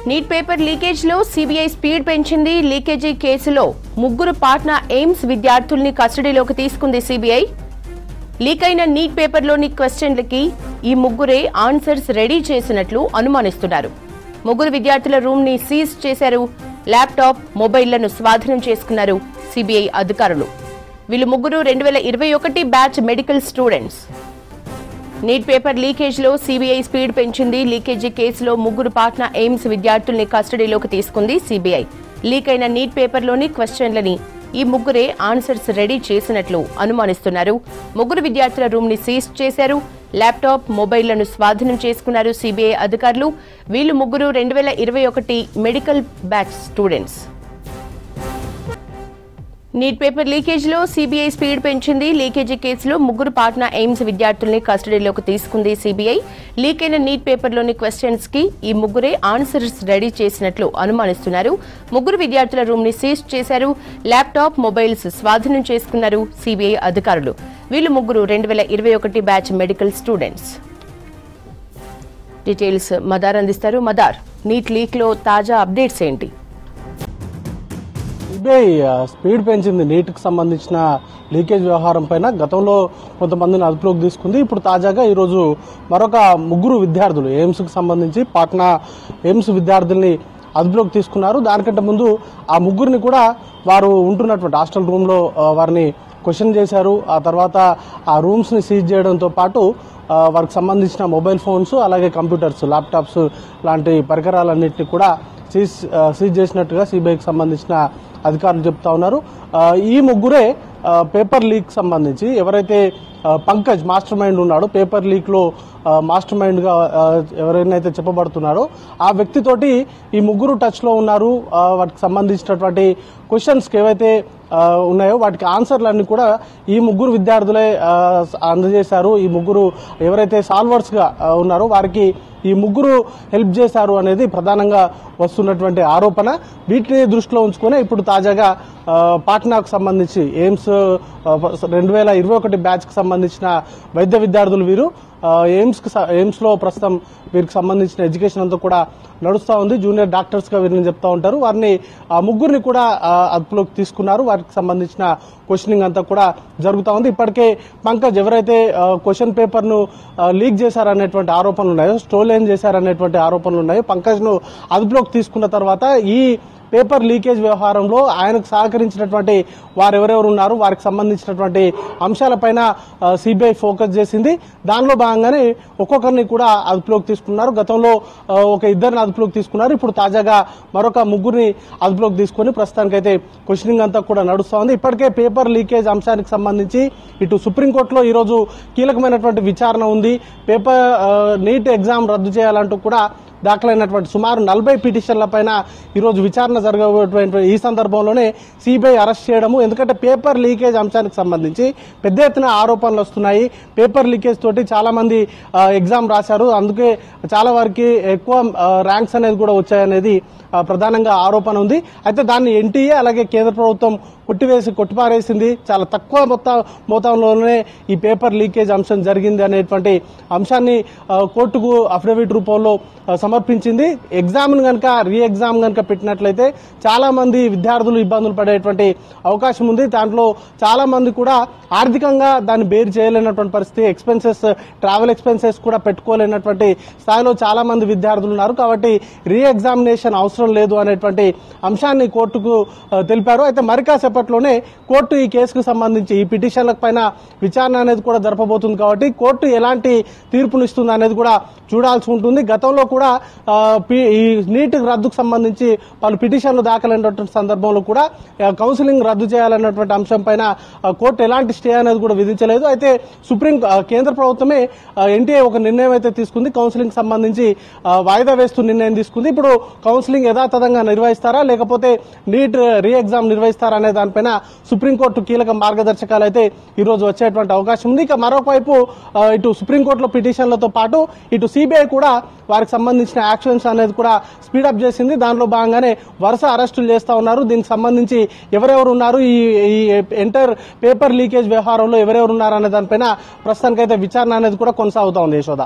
Neat paper leakage లో CBI speed పెంచింది. Leakage కేసులో ముగ్గురు పాట్నా ఎయిమ్స్ విద్యార్థుల్ని కస్టడీలోకి తీసుకుంది సిబిఐ. లీక్ అయిన నీట్ పేపర్లోని క్వశ్చన్లకి ఈ ముగ్గురే ఆన్సర్స్ రెడీ చేసినట్లు అనుమానిస్తున్నారు. ముగ్గురు విద్యార్థుల రూమ్ ని సీజ్ చేశారు. ల్యాప్టాప్, మొబైళ్లను స్వాధీనం చేసుకున్నారు సిబిఐ అధికారులు. వీళ్ళు ముగ్గురు 2021 batch medical students. Neat paper leakage లో సిబిఐ స్పీడ్ పెంచింది. లీకేజీ కేసులో ముగ్గురు పాట్నా ఎయిమ్స్ విద్యార్థుల్ని కస్టడీలోకి తీసుకుంది సిబిఐ. లీక్ అయిన నీట్ పేపర్లోని క్వశ్చన్లని ఈ ముగ్గురే ఆన్సర్స్ రెడీ చేసినట్లు అనుమానిస్తున్నారు. ముగ్గురు విద్యార్థుల రూమ్ ని సీజ్ చేశారు. ల్యాప్టాప్, మొబైళ్లను స్వాధీనం చేసుకున్నారు సిబిఐ అధికారులు. వీళ్ళు ముగ్గురు 2021 medical batch students. Neat paper leakage లో సిబిఐ స్పీడ్ పెంచింది. లీకేజీ కేసులో ముగ్గురు పాట్నా ఎయిమ్స్ విద్యార్థుల్ని కస్టడీలోకి తీసుకుంది సిబిఐ. లీక్ అయిన నీట్ పేపర్లోని క్వశ్చన్స్ కి ఈ ముగ్గురే ఆన్సర్స్ రెడీ చేసినట్లు అనుమానిస్తున్నారు. ముగ్గురు విద్యార్థుల రూమ్ ని సీజ్ చేశారు. ల్యాప్టాప్, మొబైల్స్ స్వాధీనం చేసుకున్నారు సిబిఐ అధికారులు. వీళ్ళు ముగ్గురు 2021 batch medical students. Details Madar అందిస్తారు. మదార్, నీట్ లీక్ లో తాజా అప్డేట్స్ ఏంటి? సిబిఐ స్పీడ్ పెంచింది. నీట్కి సంబంధించిన లీకేజ్ వ్యవహారం పైన గతంలో కొంతమందిని అదుపులోకి తీసుకుంది. ఇప్పుడు తాజాగా ఈరోజు మరొక ముగ్గురు విద్యార్థులు ఎయిమ్స్కి సంబంధించి పాట్నా ఎయిమ్స్ విద్యార్థుల్ని అదుపులోకి తీసుకున్నారు. దానికంటే ముందు ఆ ముగ్గురిని కూడా వారు ఉంటున్నటువంటి హాస్టల్ రూమ్లో వారిని క్వశ్చన్ చేశారు. ఆ తర్వాత ఆ రూమ్స్ని సీజ్ చేయడంతో పాటు వారికి సంబంధించిన మొబైల్ ఫోన్స్, అలాగే కంప్యూటర్స్, ల్యాప్టాప్స్ లాంటి పరికరాలన్నింటినీ కూడా సీజ్ చేసినట్టుగా సిబిఐకి సంబంధించిన అధికారులు చెప్తా ఉన్నారు. ఈ ముగ్గురే పేపర్ లీక్ సంబంధించి ఎవరైతే పంకజ్ మాస్టర్ మైండ్ ఉన్నాడో, పేపర్ లీక్ లో మాస్టర్ మైండ్ గా ఎవరైతే చెప్పబడుతున్నారో ఆ వ్యక్తితోటి ఈ ముగ్గురు టచ్ లో ఉన్నారు. వాటికి సంబంధించినటువంటి క్వశ్చన్స్ ఏవైతే ఉన్నాయో వాటికి ఆన్సర్లన్నీ కూడా ఈ ముగ్గురు విద్యార్థులే అందజేశారు. ఈ ముగ్గురు ఎవరైతే సాల్వర్స్ గా ఉన్నారో వారికి ఈ ముగ్గురు హెల్ప్ చేశారు అనేది ప్రధానంగా వస్తున్నటువంటి ఆరోపణ. వీటిని దృష్టిలో ఉంచుకునే ఇప్పుడు తాజాగా పాట్నాకు సంబంధించి ఎయిమ్స్ 2021 బ్యాచ్ కి సంబంధించిన వైద్య విద్యార్థులు వీరు ఎయిమ్స్ లో ప్రస్తుతం వీరికి సంబంధించిన ఎడ్యుకేషన్ అంతా కూడా నడుస్తూ ఉంది. జూనియర్ డాక్టర్స్ గా వీరిని చెప్తా ఉంటారు. వారిని ముగ్గురిని కూడా అదుపులోకి తీసుకున్నారు. వారికి సంబంధించిన క్వశ్చనింగ్ అంతా కూడా జరుగుతూ ఉంది. ఇప్పటికే పంకజ్ ఎవరైతే క్వశ్చన్ పేపర్ ను లీక్ చేశారనేటువంటి ఆరోపణలు ఉన్నాయో, స్టోలెన్ చేశారనేటువంటి ఆరోపణలు ఉన్నాయో, పంకజ్ ను అదుపులోకి తీసుకున్న తర్వాత ఈ పేపర్ లీకేజ్ వ్యవహారంలో ఆయనకు సహకరించినటువంటి వారెవరెవరు ఉన్నారు, వారికి సంబంధించినటువంటి అంశాలపైన సిబిఐ ఫోకస్ చేసింది. దానిలో భాగంగానే ఒక్కొక్కరిని కూడా అదుపులోకి తీసుకున్నారు. గతంలో ఒక ఇద్దరిని అదుపులోకి తీసుకున్నారు. ఇప్పుడు తాజాగా మరొక ముగ్గురిని అదుపులోకి తీసుకుని ప్రస్తుతానికైతే క్వశ్చనింగ్ అంతా కూడా నడుస్తూ ఉంది. ఇప్పటికే పేపర్ లీకేజ్ అంశానికి సంబంధించి ఇటు సుప్రీంకోర్టులో ఈరోజు కీలకమైనటువంటి విచారణ ఉంది. పేపర్ నీట్ ఎగ్జామ్ రద్దు చేయాలంటూ కూడా దాఖలైనటువంటి సుమారు 40 పిటిషన్ల పైన ఈరోజు విచారణ జరగబోయేటువంటి ఈ సందర్భంలోనే సిబిఐ అరెస్ట్ చేయడము. ఎందుకంటే పేపర్ లీకేజ్ అంశానికి సంబంధించి పెద్ద ఎత్తున ఆరోపణలు వస్తున్నాయి. పేపర్ లీకేజ్ తోటి చాలా మంది ఎగ్జామ్ రాశారు. అందుకే చాలా వారికి ఎక్కువ ర్యాంక్స్ అనేది కూడా వచ్చాయనేది ప్రధానంగా ఆరోపణ ఉంది. అయితే దాన్ని ఎన్టీఏ అలాగే కేంద్ర ప్రభుత్వం కొట్టిపారేసింది. చాలా తక్కువ మొత్తంలోనే ఈ పేపర్ లీకేజ్ అంశం జరిగింది అనేటువంటి అంశాన్ని కోర్టుకు అఫిడవిట్ రూపంలో సమర్పించింది. ఎగ్జామ్ కనుక రీ ఎగ్జామ్ కనుక పెట్టినట్లయితే చాలా మంది విద్యార్థులు ఇబ్బందులు పడేటువంటి అవకాశం ఉంది. దాంట్లో చాలా మంది కూడా ఆర్థికంగా దాన్ని బేర్ చేయలేనటువంటి పరిస్థితి, ట్రావెల్ ఎక్స్పెన్సెస్ కూడా పెట్టుకోలేనటువంటి స్థాయిలో చాలా మంది విద్యార్థులు ఉన్నారు. కాబట్టి రీ ఎగ్జామినేషన్ అవసరం లేదు అనేటువంటి అంశాన్ని కోర్టుకు తెలిపారు. అయితే మరి కాసేపట్లోనే కోర్టు ఈ కేసుకు సంబంధించి ఈ పిటిషన్ల పైన విచారణ అనేది కూడా జరపబోతుంది. కాబట్టి కోర్టు ఎలాంటి తీర్పునిస్తుంది అనేది కూడా చూడాల్సి ఉంటుంది. గతంలో కూడా ఈ నీట్ రద్దుకు సంబంధించి పలు పిటిషన్లు దాఖలైనటువంటి సందర్భంలో కూడా కౌన్సిలింగ్ రద్దు చేయాలన్నటువంటి అంశం పైన కోర్టు ఎలాంటి స్టే అనేది కూడా విధించలేదు. అయితే కేంద్ర ప్రభుత్వమే ఎన్టీఏ ఒక నిర్ణయం అయితే తీసుకుంది. కౌన్సిలింగ్ సంబంధించి వాయిదా వేస్తూ నిర్ణయం తీసుకుంది. ఇప్పుడు కౌన్సిలింగ్ యథాతథంగా నిర్వహిస్తారా లేకపోతే నీట్ రీ ఎగ్జామ్ నిర్వహిస్తారా అనే దానిపైన సుప్రీంకోర్టు కీలక మార్గదర్శకాలు అయితే ఈ రోజు వచ్చేటువంటి అవకాశం ఉంది. ఇక మరొక వైపు ఇటు సుప్రీంకోర్టులో పిటిషన్లతో పాటు ఇటు సిబిఐ కూడా వారికి సంబంధించిన యాక్షన్స్ అనేది కూడా స్పీడప్ చేసింది. దానిలో భాగంగానే వరుస అరెస్టులు చేస్తా ఉన్నారు. దీనికి సంబంధించి ఎవరెవరు ఉన్నారు, ఈ ఎంటైర్ పేపర్ లీకేజ్ వ్యవహారంలో ఎవరెవరు ఉన్నారు అనే దానిపైన ప్రస్తుతానికైతే విచారణ అనేది కూడా కొనసాగుతా ఉంది. యశోద.